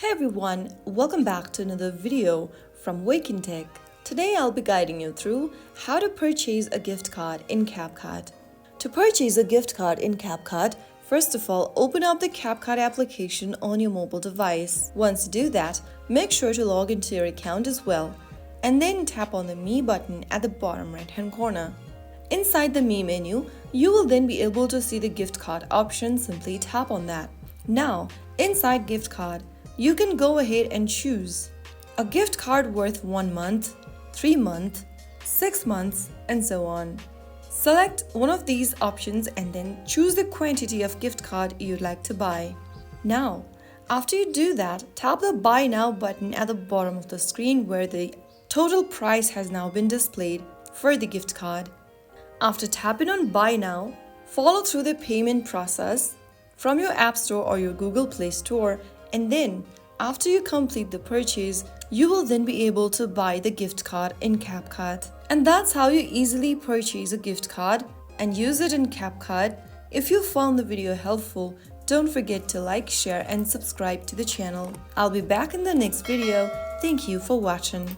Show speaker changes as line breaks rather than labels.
Hey everyone, welcome back to another video from Wake&Tech. Today I'll be guiding you through how to purchase a gift card in CapCut. To purchase a gift card in CapCut, first of all, open up the CapCut application on your mobile device. Once you do that, make sure to log into your account as well, and then tap on the Me button at the bottom right-hand corner. Inside the Me menu, you will then be able to see the gift card option. Simply tap on that. Now, inside gift card, you can go ahead and choose a gift card worth 1 month, 3 months, 6 months, and so on. Select one of these options and then choose the quantity of gift card you'd like to buy. Now, after you do that, tap the Buy Now button at the bottom of the screen where the total price has now been displayed for the gift card. After tapping on Buy Now, follow through the payment process from your App Store or your Google Play Store, and then after you complete the purchase, you will then be able to buy the gift card in CapCut. And that's how you easily purchase a gift card and use it in CapCut. If you found the video helpful, don't forget to like, share, and subscribe to the channel. I'll be back in the next video. Thank you for watching.